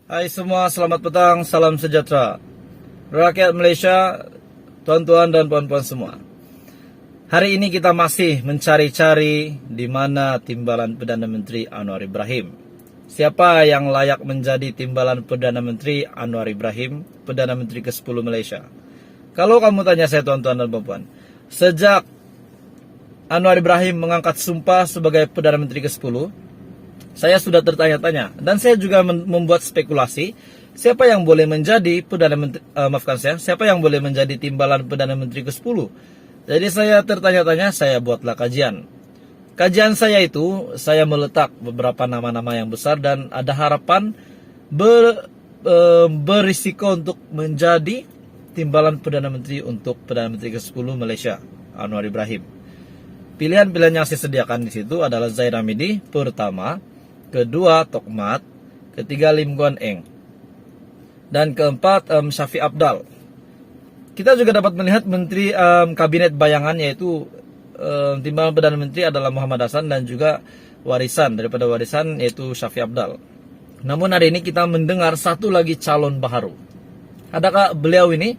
Hai semua, selamat petang, salam sejahtera. Rakyat Malaysia, tuan-tuan dan puan-puan semua. Hari ini kita masih mencari-cari di mana timbalan Perdana Menteri Anwar Ibrahim. Siapa yang layak menjadi timbalan Perdana Menteri Anwar Ibrahim, Perdana Menteri ke-10 Malaysia? Kalau kamu tanya saya tuan-tuan dan puan-puan, sejak Anwar Ibrahim mengangkat sumpah sebagai Perdana Menteri ke-10, saya sudah tertanya-tanya dan saya juga membuat spekulasi siapa yang boleh menjadi siapa yang boleh menjadi timbalan Perdana Menteri ke-10. Jadi saya tertanya-tanya, saya buatlah kajian. Kajian saya itu, saya meletak beberapa nama-nama yang besar dan ada harapan berisiko untuk menjadi timbalan Perdana Menteri untuk Perdana Menteri ke-10 Malaysia, Anwar Ibrahim. Pilihan-pilihan yang saya sediakan di situ adalah Zahid Hamidi pertama, kedua Tokmat, ketiga Lim Guan Eng, dan keempat Syafiq Apdal. Kita juga dapat melihat menteri kabinet bayangan, yaitu timbalan Perdana Menteri adalah Muhammad Hasan dan juga warisan yaitu Syafiq Apdal. Namun hari ini kita mendengar satu lagi calon baharu. Adakah beliau ini,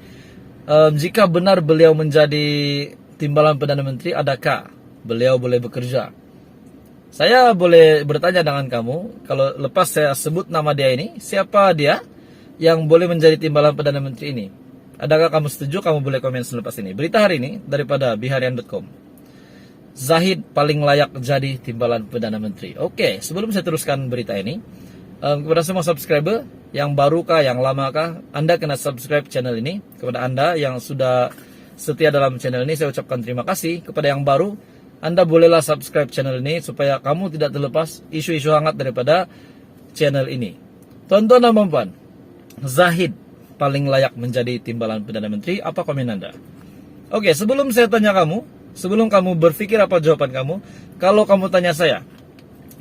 jika benar beliau menjadi timbalan Perdana Menteri, adakah beliau boleh bekerja? Saya boleh bertanya dengan kamu, kalau lepas saya sebut nama dia ini, siapa dia yang boleh menjadi timbalan Perdana Menteri ini? Adakah kamu setuju? Kamu boleh komen selepas ini. Berita hari ini daripada biharian.com. Zahid paling layak jadi timbalan Perdana Menteri. Oke, sebelum saya teruskan berita ini, kepada semua subscriber, yang baru kah, yang lama kah, Anda kena subscribe channel ini. Kepada Anda yang sudah setia dalam channel ini, saya ucapkan terima kasih. Kepada yang baru, Anda bolehlah subscribe channel ini supaya kamu tidak terlepas isu-isu hangat daripada channel ini. Tuan-tuan dan puan-puan, Zahid paling layak menjadi timbalan Perdana Menteri. Apa komen Anda? Oke, sebelum saya tanya kamu, sebelum kamu berpikir apa jawaban kamu, kalau kamu tanya saya,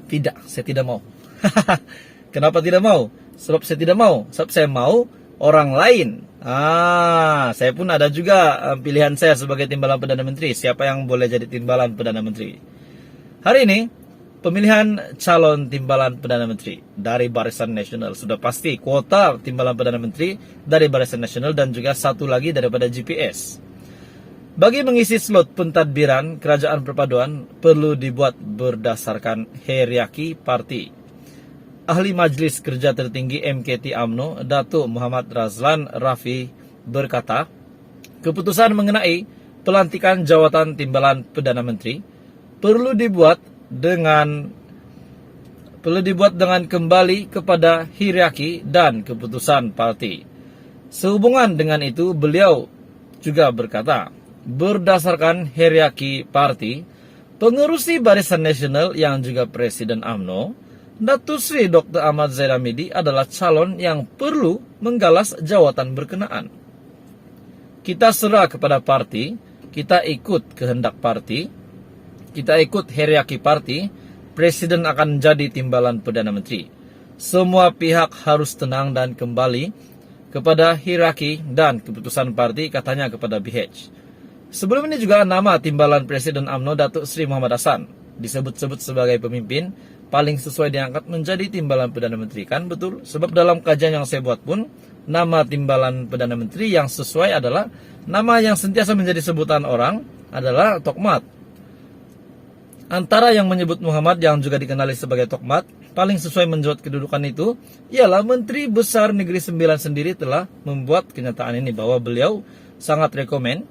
tidak, saya tidak mau. Kenapa tidak mau? Sebab saya tidak mau. Sebab saya mau orang lain. Saya pun ada juga pilihan saya sebagai timbalan Perdana Menteri. Siapa yang boleh jadi timbalan Perdana Menteri? Hari ini, pemilihan calon timbalan Perdana Menteri dari Barisan Nasional. Sudah pasti kuota timbalan Perdana Menteri dari Barisan Nasional dan juga satu lagi daripada GPS. Bagi mengisi slot pentadbiran kerajaan perpaduan perlu dibuat berdasarkan hierarki parti. Ahli Majlis Kerja Tertinggi MKT UMNO, Datuk Muhammad Razlan Rafi berkata, keputusan mengenai pelantikan jawatan timbalan Perdana Menteri perlu dibuat dengan kembali kepada hierarki dan keputusan parti. Sehubungan dengan itu, beliau juga berkata, berdasarkan hierarki parti, pengerusi Barisan Nasional yang juga Presiden UMNO, Datuk Seri Dr. Ahmad Zahid Hamidi adalah calon yang perlu menggalas jawatan berkenaan. Kita serah kepada parti, kita ikut kehendak parti, kita ikut hierarki parti, Presiden akan jadi timbalan Perdana Menteri. Semua pihak harus tenang dan kembali kepada hierarki dan keputusan parti, katanya kepada BH. Sebelum ini juga nama timbalan Presiden UMNO Datuk Seri Muhammad Hasan disebut-sebut sebagai pemimpin paling sesuai diangkat menjadi timbalan Perdana Menteri. Kan betul? Sebab dalam kajian yang saya buat pun, nama timbalan Perdana Menteri yang sesuai adalah nama yang sentiasa menjadi sebutan orang adalah Tokmat. Antara yang menyebut Muhammad yang juga dikenali sebagai Tokmat, paling sesuai menjawab kedudukan itu ialah Menteri Besar Negeri Sembilan sendiri telah membuat kenyataan ini bahwa beliau sangat rekomen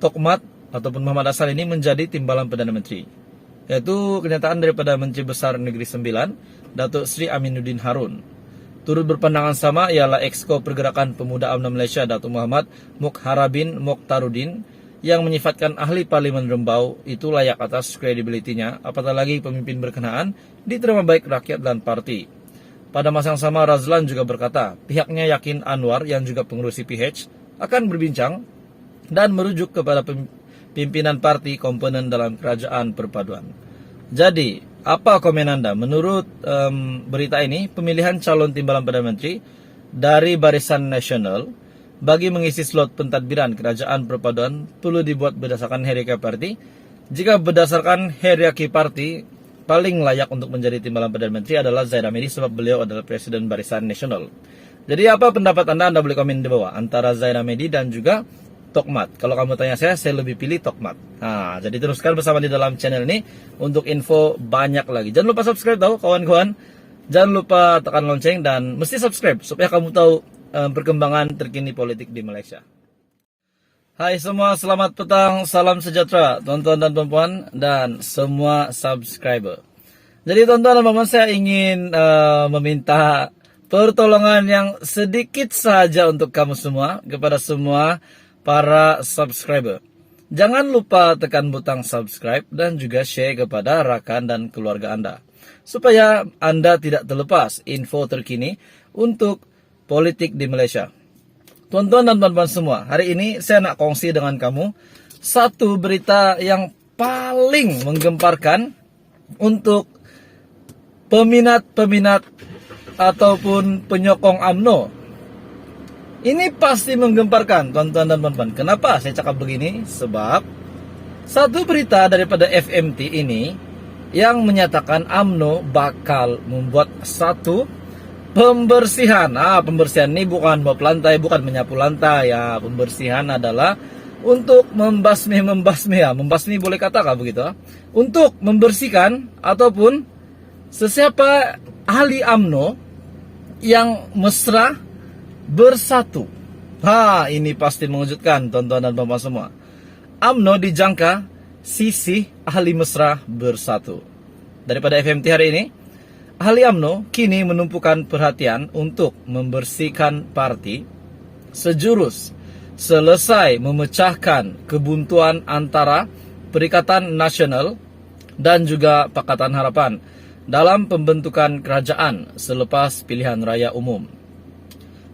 Tokmat ataupun Muhammad Hasan ini menjadi timbalan Perdana Menteri. Yaitu kenyataan daripada Menteri Besar Negeri Sembilan, Datuk Seri Aminuddin Harun. Turut berpandangan sama ialah Exco Pergerakan Pemuda UMNO Malaysia, Datuk Muhammad Mukharabin Mokhtarudin, yang menyifatkan ahli Parlimen Rembau itu layak atas kredibilitinya, apatah lagi pemimpin berkenaan diterima baik rakyat dan parti. Pada masa yang sama, Razlan juga berkata, pihaknya yakin Anwar yang juga pengurusi PH akan berbincang dan merujuk kepada pimpinan parti komponen dalam kerajaan perpaduan. Jadi, apa komen Anda? Menurut berita ini, pemilihan calon timbalan Perdana Menteri dari Barisan Nasional bagi mengisi slot pentadbiran kerajaan perpaduan perlu dibuat berdasarkan hierarki parti. Jika berdasarkan hierarki parti, paling layak untuk menjadi timbalan Perdana Menteri adalah Zaid Hamidi, sebab beliau adalah Presiden Barisan Nasional. Jadi apa pendapat Anda? Anda boleh komen di bawah antara Zaid Hamidi dan juga Tokmat. Kalau kamu tanya saya lebih pilih Tokmat. Nah, jadi teruskan bersama di dalam channel ini untuk info banyak lagi. Jangan lupa subscribe tahu kawan-kawan. Jangan lupa tekan lonceng dan mesti subscribe supaya kamu tahu perkembangan terkini politik di Malaysia. Hai semua, selamat petang, salam sejahtera tuan-tuan dan perempuan dan semua subscriber. Jadi tuan-tuan dan perempuan, saya ingin meminta pertolongan yang sedikit saja untuk kamu semua, kepada semua para subscriber. Jangan lupa tekan butang subscribe dan juga share kepada rakan dan keluarga Anda, supaya Anda tidak terlepas info terkini untuk politik di Malaysia. Tuan-tuan dan puan-puan semua, hari ini saya nak kongsi dengan kamu satu berita yang paling menggemparkan untuk peminat-peminat ataupun penyokong UMNO. Ini pasti menggemparkan tuan-tuan dan puan-puan. Kenapa saya cakap begini? Sebab satu berita daripada FMT ini yang menyatakan UMNO bakal membuat satu pembersihan. Pembersihan ini bukan mop lantai, bukan menyapu lantai ya. Pembersihan adalah untuk membasmi ya. Membasmi boleh katakan begitu? Untuk membersihkan ataupun sesiapa ahli UMNO yang mesra bersatu. Ini pasti mengejutkan tuan-tuan dan puan-puan semua. UMNO dijangka sisih ahli mesra bersatu. Daripada FMT hari ini, ahli UMNO kini menumpukan perhatian untuk membersihkan parti sejurus selesai memecahkan kebuntuan antara Perikatan Nasional dan juga Pakatan Harapan dalam pembentukan kerajaan selepas pilihan raya umum.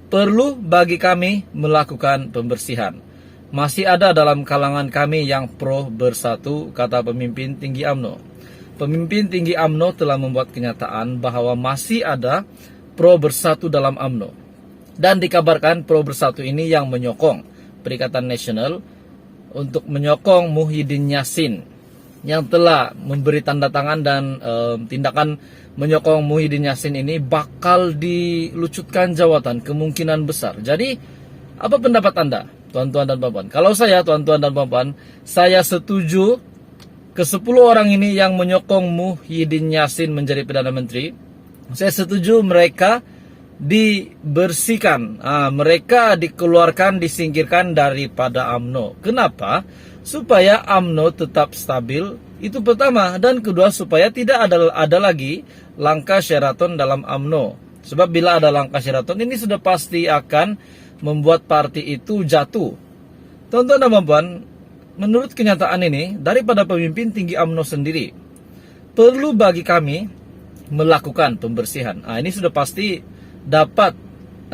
Perlu bagi kami melakukan pembersihan. Masih ada dalam kalangan kami yang pro bersatu, kata pemimpin tinggi UMNO. Pemimpin tinggi UMNO telah membuat kenyataan bahwa masih ada pro bersatu dalam UMNO. Dan dikabarkan pro bersatu ini yang menyokong Perikatan Nasional untuk menyokong Muhyiddin Yassin yang telah memberi tanda tangan dan tindakan menyokong Muhyiddin Yassin ini bakal dilucutkan jawatan kemungkinan besar. Jadi apa pendapat Anda, tuan-tuan dan puan-puan? Kalau saya, tuan-tuan dan puan-puan, saya setuju ke-10 orang ini yang menyokong Muhyiddin Yassin menjadi Perdana Menteri. Saya setuju mereka dibersihkan, mereka dikeluarkan, disingkirkan daripada UMNO. Kenapa? Supaya UMNO tetap stabil, itu pertama. Dan kedua, supaya tidak ada lagi langkah Sheraton dalam UMNO. Sebab bila ada langkah Sheraton, ini sudah pasti akan membuat parti itu jatuh. Tuan-tuan dan puan-puan, menurut kenyataan ini, daripada pemimpin tinggi UMNO sendiri, perlu bagi kami melakukan pembersihan. Ini sudah pasti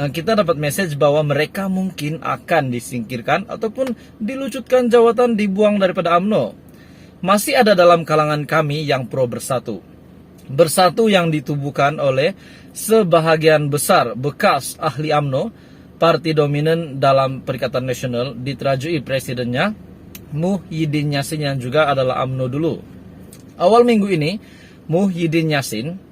kita dapat message bahwa mereka mungkin akan disingkirkan ataupun dilucutkan jawatan, dibuang daripada UMNO. Masih ada dalam kalangan kami yang pro bersatu. Bersatu yang ditubuhkan oleh sebahagian besar bekas ahli UMNO, parti dominan dalam Perikatan Nasional, diterajui presidennya Muhyiddin Yassin yang juga adalah UMNO dulu. Awal minggu ini, Muhyiddin Yassin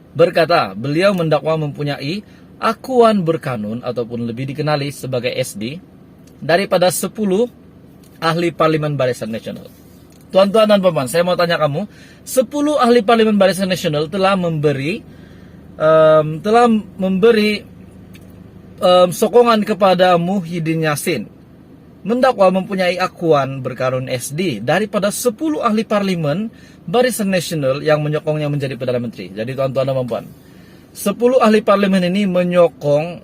berkata beliau mendakwa mempunyai akuan berkanun ataupun lebih dikenali sebagai SD daripada 10 ahli Parlimen Barisan Nasional. Tuan-tuan dan puan-puan, saya mau tanya kamu, 10 ahli Parlimen Barisan Nasional telah memberi sokongan kepada Muhyiddin Yassin, mendakwa mempunyai akuan berkanun SD daripada 10 ahli Parlimen Barisan Nasional yang menyokongnya menjadi Perdana Menteri. Jadi tuan-tuan dan puan-puan, 10 ahli parlimen ini menyokong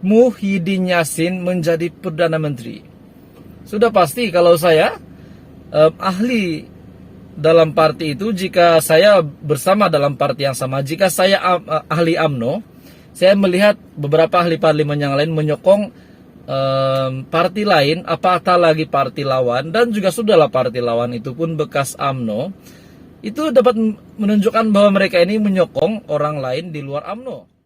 Muhyiddin Yassin menjadi Perdana Menteri. Sudah pasti kalau saya ahli dalam parti itu, jika saya bersama dalam parti yang sama, jika saya ahli UMNO, saya melihat beberapa ahli parlimen yang lain menyokong parti lain, apatah lagi parti lawan, dan juga sudahlah parti lawan itu pun bekas UMNO, itu dapat menunjukkan bahwa mereka ini menyokong orang lain di luar UMNO.